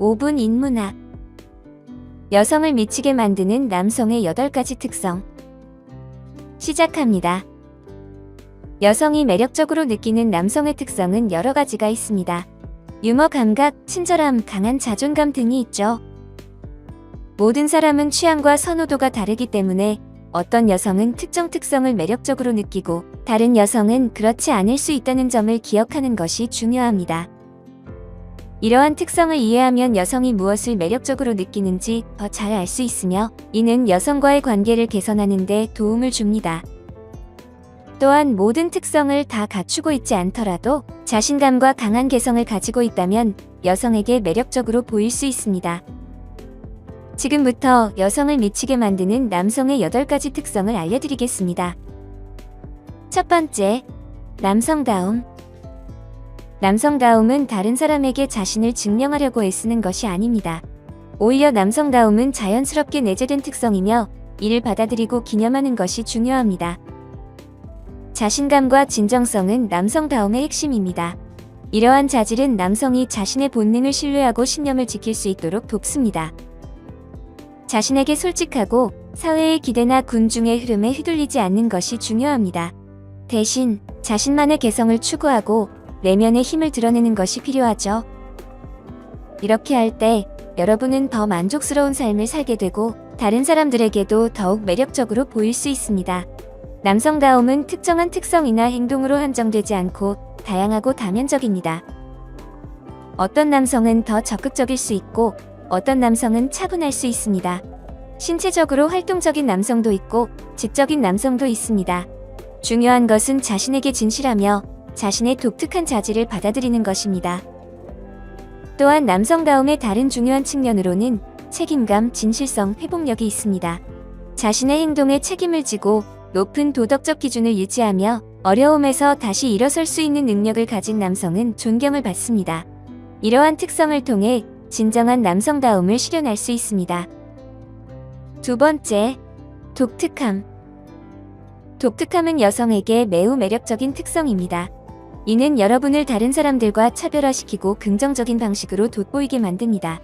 5분 인문학. 여성을 미치게 만드는 남성의 8가지 특성. 시작합니다. 여성이 매력적으로 느끼는 남성의 특성은 여러 가지가 있습니다. 유머 감각, 친절함, 강한 자존감 등이 있죠. 모든 사람은 취향과 선호도가 다르기 때문에 어떤 여성은 특정 특성을 매력적으로 느끼고 다른 여성은 그렇지 않을 수 있다는 점을 기억하는 것이 중요합니다. 이러한 특성을 이해하면 여성이 무엇을 매력적으로 느끼는지 더 잘 알 수 있으며 이는 여성과의 관계를 개선하는 데 도움을 줍니다. 또한 모든 특성을 다 갖추고 있지 않더라도 자신감과 강한 개성을 가지고 있다면 여성에게 매력적으로 보일 수 있습니다. 지금부터 여성을 미치게 만드는 남성의 8가지 특성을 알려드리겠습니다. 첫 번째, 남성다움. 남성다움은 다른 사람에게 자신을 증명하려고 애쓰는 것이 아닙니다. 오히려 남성다움은 자연스럽게 내재된 특성이며 이를 받아들이고 기념하는 것이 중요합니다. 자신감과 진정성은 남성다움의 핵심입니다. 이러한 자질은 남성이 자신의 본능을 신뢰하고 신념을 지킬 수 있도록 돕습니다. 자신에게 솔직하고 사회의 기대나 군중의 흐름에 휘둘리지 않는 것이 중요합니다. 대신 자신만의 개성을 추구하고 내면의 힘을 드러내는 것이 필요하죠. 이렇게 할 때 여러분은 더 만족스러운 삶을 살게 되고 다른 사람들에게도 더욱 매력적으로 보일 수 있습니다. 남성다움은 특정한 특성이나 행동으로 한정되지 않고 다양하고 다면적입니다. 어떤 남성은 더 적극적일 수 있고 어떤 남성은 차분할 수 있습니다. 신체적으로 활동적인 남성도 있고 지적인 남성도 있습니다. 중요한 것은 자신에게 진실하며 자신의 독특한 자질을 받아들이는 것입니다. 또한 남성다움의 다른 중요한 측면으로는 책임감, 진실성, 회복력이 있습니다. 자신의 행동에 책임을 지고 높은 도덕적 기준을 유지하며 어려움에서 다시 일어설 수 있는 능력을 가진 남성은 존경을 받습니다. 이러한 특성을 통해 진정한 남성다움을 실현할 수 있습니다. 두 번째, 독특함. 독특함은 여성에게 매우 매력적인 특성입니다. 이는 여러분을 다른 사람들과 차별화시키고 긍정적인 방식으로 돋보이게 만듭니다.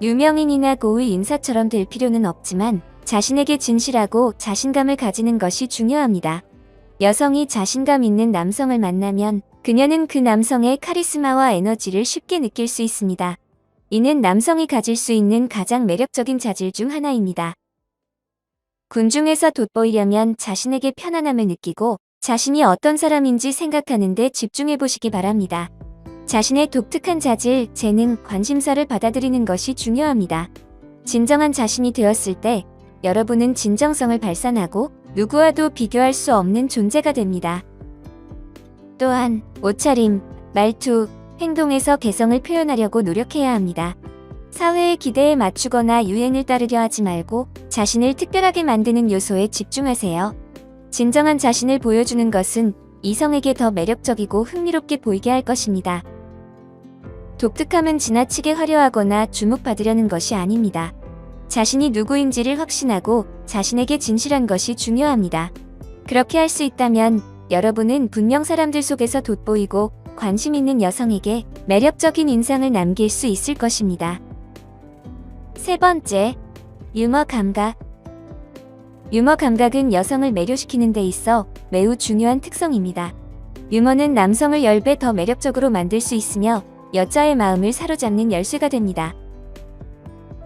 유명인이나 고위 인사처럼 될 필요는 없지만 자신에게 진실하고 자신감을 가지는 것이 중요합니다. 여성이 자신감 있는 남성을 만나면 그녀는 그 남성의 카리스마와 에너지를 쉽게 느낄 수 있습니다. 이는 남성이 가질 수 있는 가장 매력적인 자질 중 하나입니다. 군중에서 돋보이려면 자신에게 편안함을 느끼고 자신이 어떤 사람인지 생각하는 데 집중해 보시기 바랍니다. 자신의 독특한 자질, 재능, 관심사를 받아들이는 것이 중요합니다. 진정한 자신이 되었을 때 여러분은 진정성을 발산하고 누구와도 비교할 수 없는 존재가 됩니다. 또한 옷차림, 말투, 행동에서 개성을 표현하려고 노력해야 합니다. 사회의 기대에 맞추거나 유행을 따르려 하지 말고 자신을 특별하게 만드는 요소에 집중하세요. 진정한 자신을 보여주는 것은 이성에게 더 매력적이고 흥미롭게 보이게 할 것입니다. 독특함은 지나치게 화려하거나 주목받으려는 것이 아닙니다. 자신이 누구인지를 확신하고 자신에게 진실한 것이 중요합니다. 그렇게 할 수 있다면 여러분은 분명 사람들 속에서 돋보이고 관심 있는 여성에게 매력적인 인상을 남길 수 있을 것입니다. 세 번째, 유머 감각. 유머 감각은 여성을 매료시키는 데 있어 매우 중요한 특성입니다. 유머는 남성을 10배 더 매력적으로 만들 수 있으며 여자의 마음을 사로잡는 열쇠가 됩니다.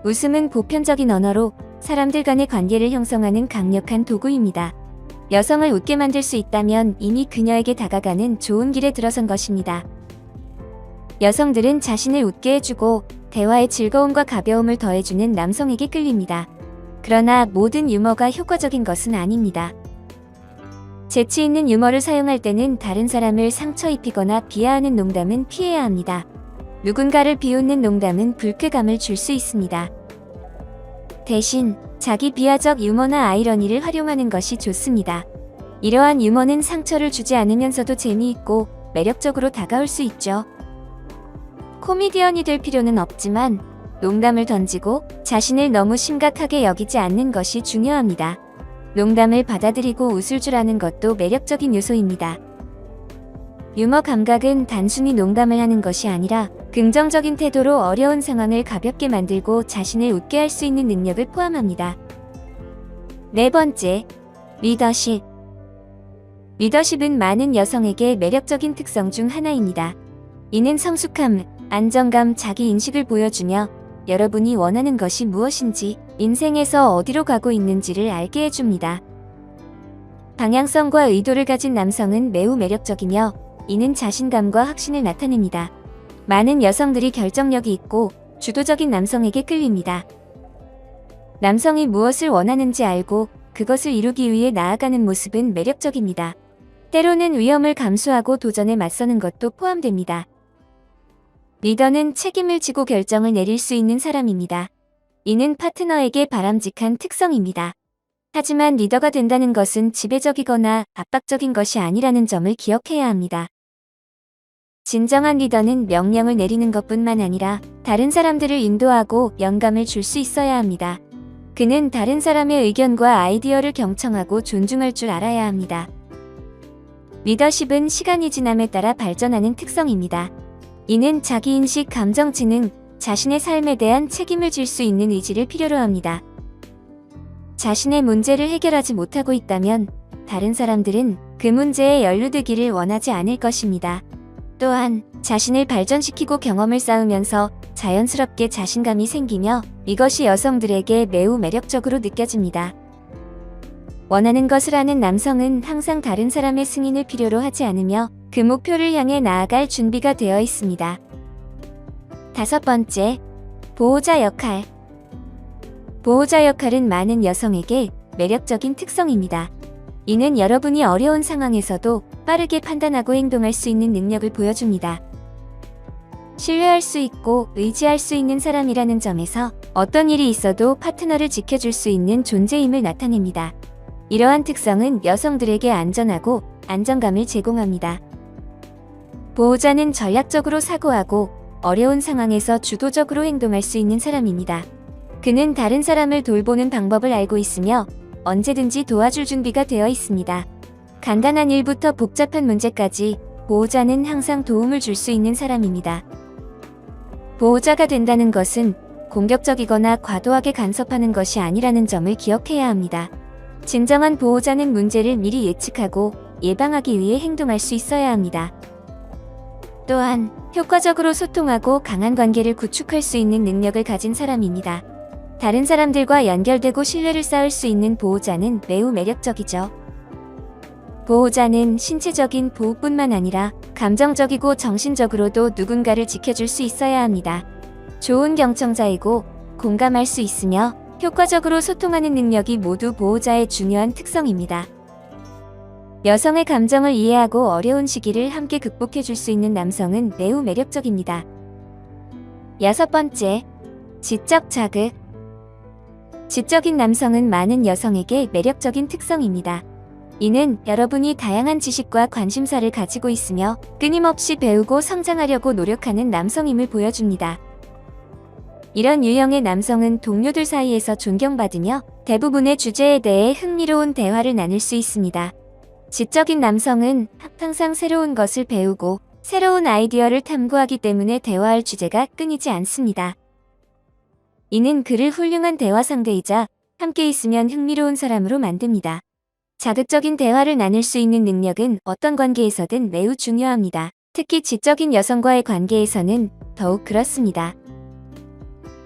웃음은 보편적인 언어로 사람들 간의 관계를 형성하는 강력한 도구입니다. 여성을 웃게 만들 수 있다면 이미 그녀에게 다가가는 좋은 길에 들어선 것입니다. 여성들은 자신을 웃게 해주고 대화의 즐거움과 가벼움을 더해주는 남성에게 끌립니다. 그러나 모든 유머가 효과적인 것은 아닙니다. 재치 있는 유머를 사용할 때는 다른 사람을 상처 입히거나 비하하는 농담은 피해야 합니다. 누군가를 비웃는 농담은 불쾌감을 줄 수 있습니다. 대신 자기 비하적 유머나 아이러니를 활용하는 것이 좋습니다. 이러한 유머는 상처를 주지 않으면서도 재미있고 매력적으로 다가올 수 있죠. 코미디언이 될 필요는 없지만 농담을 던지고 자신을 너무 심각하게 여기지 않는 것이 중요합니다. 농담을 받아들이고 웃을 줄 아는 것도 매력적인 요소입니다. 유머 감각은 단순히 농담을 하는 것이 아니라 긍정적인 태도로 어려운 상황을 가볍게 만들고 자신을 웃게 할 수 있는 능력을 포함합니다. 네 번째, 리더십. 리더십은 많은 여성에게 매력적인 특성 중 하나입니다. 이는 성숙함, 안정감, 자기인식을 보여주며 여러분이 원하는 것이 무엇인지, 인생에서 어디로 가고 있는지를 알게 해줍니다. 방향성과 의도를 가진 남성은 매우 매력적이며 이는 자신감과 확신을 나타냅니다. 많은 여성들이 결정력이 있고 주도적인 남성에게 끌립니다. 남성이 무엇을 원하는지 알고 그것을 이루기 위해 나아가는 모습은 매력적입니다. 때로는 위험을 감수하고 도전에 맞서는 것도 포함됩니다. 리더는 책임을 지고 결정을 내릴 수 있는 사람입니다. 이는 파트너에게 바람직한 특성입니다. 하지만 리더가 된다는 것은 지배적이거나 압박적인 것이 아니라는 점을 기억해야 합니다. 진정한 리더는 명령을 내리는 것뿐만 아니라 다른 사람들을 인도하고 영감을 줄 수 있어야 합니다. 그는 다른 사람의 의견과 아이디어를 경청하고 존중할 줄 알아야 합니다. 리더십은 시간이 지남에 따라 발전하는 특성입니다. 이는 자기인식, 감정지능, 자신의 삶에 대한 책임을 질 수 있는 의지를 필요로 합니다. 자신의 문제를 해결하지 못하고 있다면 다른 사람들은 그 문제에 연루되기를 원하지 않을 것입니다. 또한 자신을 발전시키고 경험을 쌓으면서 자연스럽게 자신감이 생기며 이것이 여성들에게 매우 매력적으로 느껴집니다. 원하는 것을 아는 남성은 항상 다른 사람의 승인을 필요로 하지 않으며 그 목표를 향해 나아갈 준비가 되어 있습니다. 다섯 번째, 보호자 역할. 보호자 역할은 많은 여성에게 매력적인 특성입니다. 이는 여러분이 어려운 상황에서도 빠르게 판단하고 행동할 수 있는 능력을 보여줍니다. 신뢰할 수 있고 의지할 수 있는 사람이라는 점에서 어떤 일이 있어도 파트너를 지켜줄 수 있는 존재임을 나타냅니다. 이러한 특성은 여성들에게 안전하고 안정감을 제공합니다. 보호자는 전략적으로 사고하고 어려운 상황에서 주도적으로 행동할 수 있는 사람입니다. 그는 다른 사람을 돌보는 방법을 알고 있으며 언제든지 도와줄 준비가 되어 있습니다. 간단한 일부터 복잡한 문제까지 보호자는 항상 도움을 줄 수 있는 사람입니다. 보호자가 된다는 것은 공격적이거나 과도하게 간섭하는 것이 아니라는 점을 기억해야 합니다. 진정한 보호자는 문제를 미리 예측하고 예방하기 위해 행동할 수 있어야 합니다. 또한 효과적으로 소통하고 강한 관계를 구축할 수 있는 능력을 가진 사람입니다. 다른 사람들과 연결되고 신뢰를 쌓을 수 있는 보호자는 매우 매력적이죠. 보호자는 신체적인 보호뿐만 아니라 감정적이고 정신적으로도 누군가를 지켜줄 수 있어야 합니다. 좋은 경청자이고 공감할 수 있으며 효과적으로 소통하는 능력이 모두 보호자의 중요한 특성입니다. 여성의 감정을 이해하고 어려운 시기를 함께 극복해 줄 수 있는 남성은 매우 매력적입니다. 여섯 번째, 지적 자극. 지적인 남성은 많은 여성에게 매력적인 특성입니다. 이는 여러분이 다양한 지식과 관심사를 가지고 있으며 끊임없이 배우고 성장하려고 노력하는 남성임을 보여줍니다. 이런 유형의 남성은 동료들 사이에서 존경받으며 대부분의 주제에 대해 흥미로운 대화를 나눌 수 있습니다. 지적인 남성은 항상 새로운 것을 배우고 새로운 아이디어를 탐구하기 때문에 대화할 주제가 끊이지 않습니다. 이는 그를 훌륭한 대화 상대이자 함께 있으면 흥미로운 사람으로 만듭니다. 자극적인 대화를 나눌 수 있는 능력은 어떤 관계에서든 매우 중요합니다. 특히 지적인 여성과의 관계에서는 더욱 그렇습니다.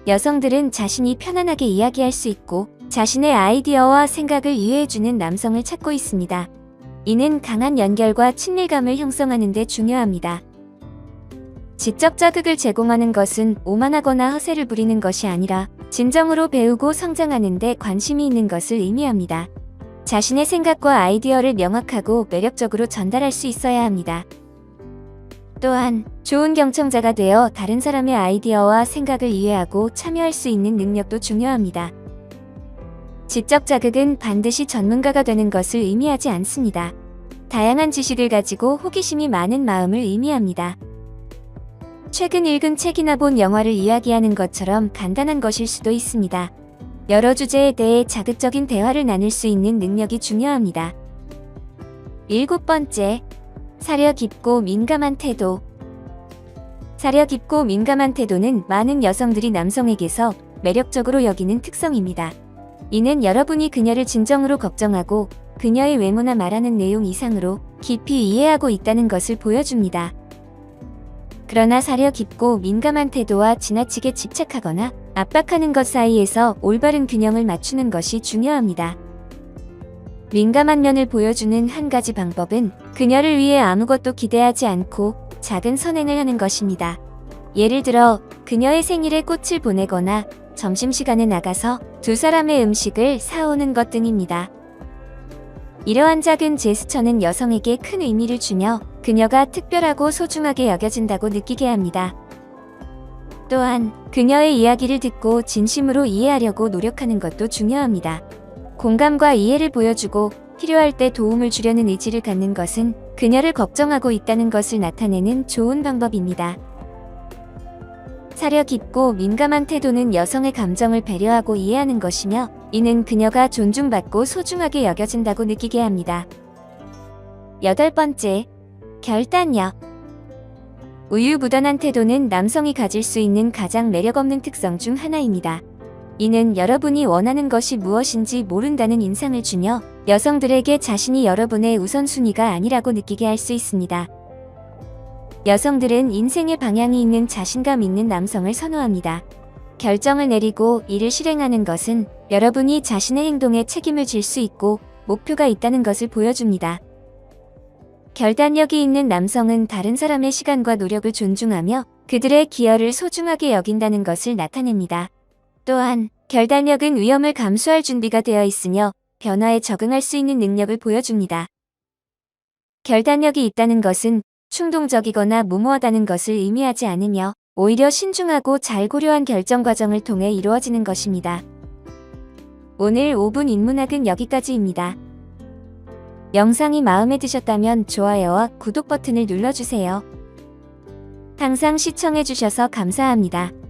여성들은 자신이 편안하게 이야기할 수 있고 자신의 아이디어와 생각을 이해해주는 남성을 찾고 있습니다. 이는 강한 연결과 친밀감을 형성하는 데 중요합니다. 지적 자극을 제공하는 것은 오만하거나 허세를 부리는 것이 아니라 진정으로 배우고 성장하는 데 관심이 있는 것을 의미합니다. 자신의 생각과 아이디어를 명확하고 매력적으로 전달할 수 있어야 합니다. 또한 좋은 경청자가 되어 다른 사람의 아이디어와 생각을 이해하고 참여할 수 있는 능력도 중요합니다. 지적 자극은 반드시 전문가가 되는 것을 의미하지 않습니다. 다양한 지식을 가지고 호기심이 많은 마음을 의미합니다. 최근 읽은 책이나 본 영화를 이야기하는 것처럼 간단한 것일 수도 있습니다. 여러 주제에 대해 자극적인 대화를 나눌 수 있는 능력이 중요합니다. 일곱 번째, 사려 깊고 민감한 태도. 사려 깊고 민감한 태도는 많은 여성들이 남성에게서 매력적으로 여기는 특성입니다. 이는 여러분이 그녀를 진정으로 걱정하고 그녀의 외모나 말하는 내용 이상으로 깊이 이해하고 있다는 것을 보여줍니다. 그러나 사려 깊고 민감한 태도와 지나치게 집착하거나 압박하는 것 사이에서 올바른 균형을 맞추는 것이 중요합니다. 민감한 면을 보여주는 한 가지 방법은 그녀를 위해 아무것도 기대하지 않고 작은 선행을 하는 것입니다. 예를 들어 그녀의 생일에 꽃을 보내거나 점심시간에 나가서 두 사람의 음식을 사오는 것 등입니다. 이러한 작은 제스처는 여성에게 큰 의미를 주며 그녀가 특별하고 소중하게 여겨진다고 느끼게 합니다. 또한 그녀의 이야기를 듣고 진심으로 이해하려고 노력하는 것도 중요합니다. 공감과 이해를 보여주고 필요할 때 도움을 주려는 의지를 갖는 것은 그녀를 걱정하고 있다는 것을 나타내는 좋은 방법입니다. 사려 깊고 민감한 태도는 여성의 감정을 배려하고 이해하는 것이며 이는 그녀가 존중받고 소중하게 여겨진다고 느끼게 합니다. 8번째, 결단력. 우유부단한 태도는 남성이 가질 수 있는 가장 매력없는 특성 중 하나입니다. 이는 여러분이 원하는 것이 무엇인지 모른다는 인상을 주며 여성들에게 자신이 여러분의 우선순위가 아니라고 느끼게 할 수 있습니다. 여성들은 인생의 방향이 있는 자신감 있는 남성을 선호합니다. 결정을 내리고 이를 실행하는 것은 여러분이 자신의 행동에 책임을 질 수 있고 목표가 있다는 것을 보여줍니다. 결단력이 있는 남성은 다른 사람의 시간과 노력을 존중하며 그들의 기여를 소중하게 여긴다는 것을 나타냅니다. 또한 결단력은 위험을 감수할 준비가 되어 있으며 변화에 적응할 수 있는 능력을 보여줍니다. 결단력이 있다는 것은 충동적이거나 무모하다는 것을 의미하지 않으며 오히려 신중하고 잘 고려한 결정 과정을 통해 이루어지는 것입니다. 오늘 5분 인문학은 여기까지입니다. 영상이 마음에 드셨다면 좋아요와 구독 버튼을 눌러주세요. 항상 시청해주셔서 감사합니다.